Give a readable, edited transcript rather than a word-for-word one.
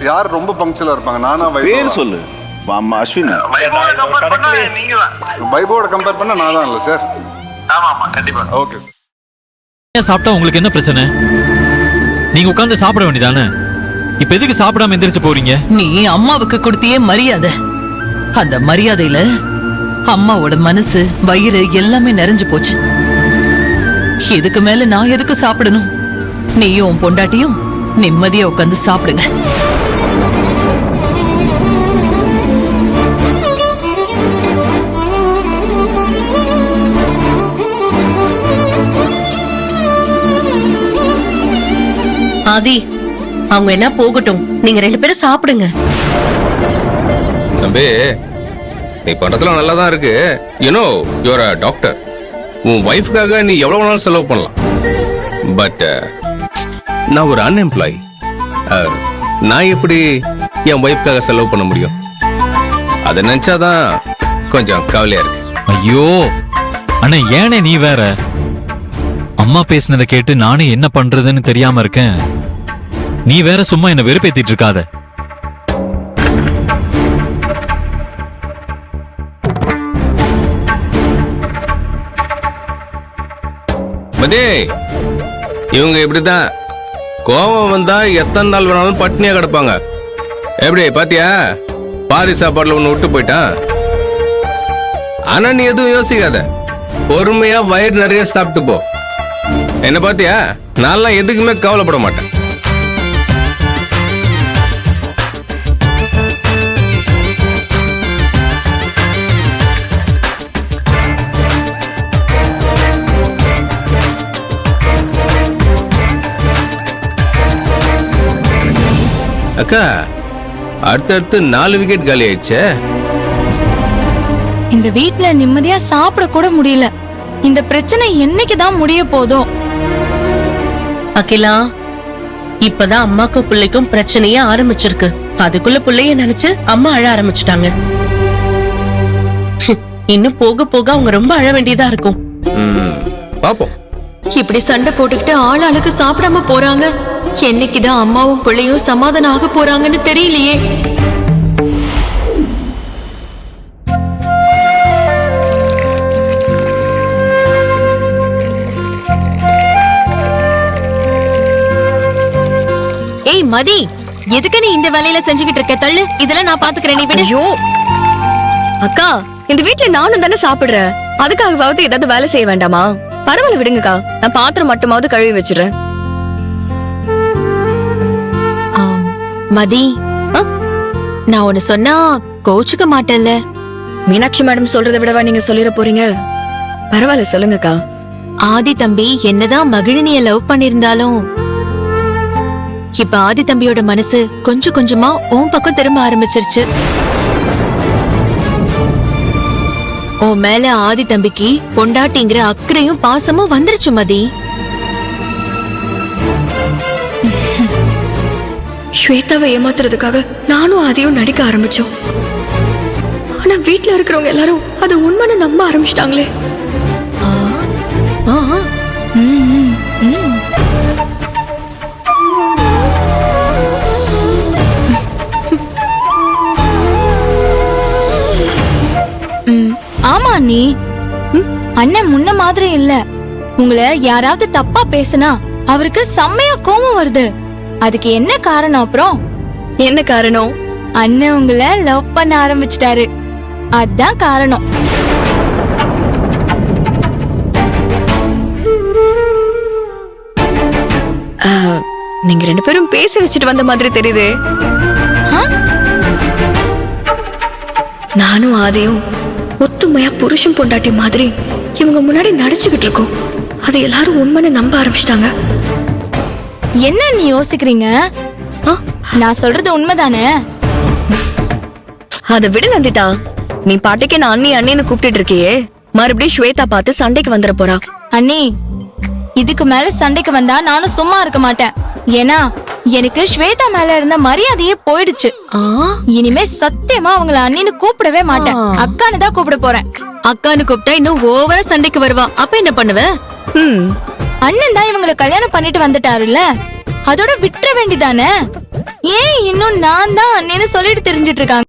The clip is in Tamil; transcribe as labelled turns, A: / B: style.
A: யார் ரொம்ப பங்க்சுவலா இருப்பாங்க? நானா
B: பேர்
A: வைபவா?
B: சொல்லு. அம்மா அஸ்வின்.
A: வைபவோட கம்பேர் பண்ணா நான் தான் இல்ல சார்.
C: ஆமா கண்டிப்பா.
A: ஓகே.
D: சாப்பிட்டா உங்களுக்கு என்ன பிரச்சனை? நீங்க உட்கார்ந்து சாப்பிட வேண்டியதானே? இப்ப எதுக்கு சாப்பிடாம எந்திரிச்சு போறீங்க?
E: நீ அம்மாவுக்கு கொடுத்தியே மரியாதை. அந்த மரியாதையில அம்மாவோட மனசு வயிறு எல்லாமே நிறைஞ்சு போச்சு. இதுக்கு மேல நான் எதுக்கு சாப்பிடணும்? நீயும் உன் பொண்டாட்டியும் நிம்மதியா உட்கார்ந்து சாப்பிடுங்க.
F: ஆதி, அவங்க என்ன போகட்டும், நீங்க 2 பேரும் சாப்பிடுங்க.
G: தம்பி, நீ பண்றதுலாம் நல்லா தான் இருக்கு. யூனோ யூஆர் அ டாக்டர். உன் வைஃப்காக நீ எவ்வளவு நாள் செலவு பண்ணலாம். பட் நான் ஒரு அன்எம்ப்ளாயி. நான் எப்படி என் வைஃப்காக செலவு பண்ண முடியும்? அதை நினைச்சாதான் கொஞ்சம் கவலையா இருக்கு.
D: ஐயோ அண்ணா, ஏனே நீ வேற? அம்மா பேசினதை கேட்டு நானே என்ன பண்றதுன்னு தெரியாம இருக்கேன். நீ வேற சும்மா என்ன வெறுப்பேத்திட்டு இருக்காத.
G: மதே, இவங்க இப்படிதான் கோபம் வந்தா எத்தனை நாள் வேணாலும் பட்னியா கிடப்பாங்க. எப்படி பாத்தியா? பாதி சாப்பாடுல ஒண்ணு விட்டு போயிட்டான். ஆனா நீ எதுவும் யோசிக்காத, பொறுமையா வயிறு நிறைய சாப்பிட்டு போ. என்ன பாத்தியா? நான்லாம் எதுக்குமே கவலைப்பட மாட்டேன். அக்கா, அடுத்தடுத்து 4 விக்கெட் காலி ஆயிடுச்சே.
H: இந்த வீட்ல நிம்மதியா சாப்பிட கூட முடியல. இந்த பிரச்சனை என்னைக்குதான் முடிய போதோ?
F: அகிலா, இப்பதான் அம்மாக்கும் பிள்ளைக்கும் பிரச்சனையே ஆரம்பிச்சிருக்கு. அதுக்குள்ள பிள்ளைய நினைச்சு அம்மா அழ ஆரம்பிச்சுட்டாங்க. இன்னும் போக போக அவங்க ரொம்ப அழ வேண்டியதா இருக்கும்.
G: பாப்போம்.
H: இப்படி சண்டை போட்டுக்கிட்டு ஆளாளுக்கு சாப்பிடாம போறாங்க. என்னைக்குதான் அம்மாவும் பிள்ளையும் சமாதானம் ஆக போறாங்கன்னு தெரியலையே. ஏய் மதி, எதுக்கு நீ இந்த வேலையில செஞ்சுக்கிட்டு இருக்க? தள்ளு, இதெல்லாம் நான் பாத்துக்கிறேன், நீ விடு. ஐயோ
I: அக்கா, இந்த வீட்ல நானும் தானே சாப்பிடுறேன். அதுக்காகவாவது ஏதாவது வேலை செய்ய வேண்டாமா? பரவாயில்ல விடுங்கக்கா, நான் பாத்திரம் மட்டுமாவது கழுவி வச்சிடறேன்.
H: மதி, நான் ஒன்னு சொன்னா கோச்சுக்க மாட்டேல்ல?
I: மீனாட்சி மேடம் சொல்றதை விடவா நீங்க சொல்லிட போறீங்க? பரவாயில்ல, சொல்லுங்கக்கா.
H: ஆதி தம்பி என்னதான் மகிழினிய லவ் பண்ணிருந்தாலும் இப்ப ஆதி தம்பியோட மனசு கொஞ்சம் கொஞ்சமா உன் பக்கம் திரும்ப ஆரம்பிச்சிருச்சு. உன் மேல ஆதி தம்பிக்கு பொண்டாட்டிங்கிற அக்கறையும் பாசமும் வந்துருச்சு மதி.
I: ஸ்வேதாவை ஏமாத்துறதுக்காக நானும் ஆதியும் நடிக்க ஆரம்பிச்சோம். ஆனா வீட்ல இருக்கிறவங்க எல்லாரும் அது உண்மைன்னு நம்ப ஆரம்பிச்சிட்டாங்களே.
H: ஆமா நீ அண்ணன் முன்ன மாதிரி இல்ல. உங்களை யாராவது தப்பா பேசினா அவருக்கு செம்மையா கோபம் வருது. அதுக்கு என்ன காரணம்? அப்புறம்
I: என்ன காரணம்?
H: அண்ணன் உங்களை லவ் பண்ண ஆரம்பிச்சிட்டாரு, அதான் காரணம்.
I: நீங்க 2 பேரும் பேசி வச்சுட்டு வந்த மாதிரி தெரியுது. நானும் ஆதியும் ஒத்துமையா புருஷன் பொண்டாட்டி மாதிரி இவங்க முன்னாடி நடிச்சுக்கிட்டு இருக்கோம். அதை எல்லாரும் உண்மைன்னு நம்ப ஆரம்பிச்சிட்டாங்க.
H: என்ன நீ யோசிக்கிறீங்க? நான் சொல்றது உண்மைதானே?
I: அதை விடு நந்திதா. நீ பாட்டுக்கே நான் அண்ணி அண்ணின்னு கூப்பிட்டு இருக்கியே, மறுபடியும் ஸ்வேதா பார்த்து சண்டைக்கு வந்துட போறா.
H: அண்ணி, இதுக்கு மேல சண்டைக்கு வந்தா நானும் சும்மா இருக்க மாட்டேன். ஏன்னா எனக்கு ஸ்வேதா மேல இருந்த மரியாதையே போயிடுச்சு. இனிமே சத்தியமா அவங்கள அண்ணின்னு கூப்பிடவே மாட்டேன், அக்கான்னு தான் கூப்பிட போறேன். அக்கான்னு கூப்பிட்டா இன்னும் ஓவரா சண்டைக்கு வருவா. அப்ப என்ன பண்ணுவ? அண்ணன் தான் இவங்களை கல்யாணம் பண்ணிட்டு வந்துட்டாருல்ல, அதோட விட்டுற வேண்டிதானே? ஏன் இன்னும் நான் தான் அண்ணேன்னு சொல்லிட்டு தெரிஞ்சிட்டு இருக்காங்க?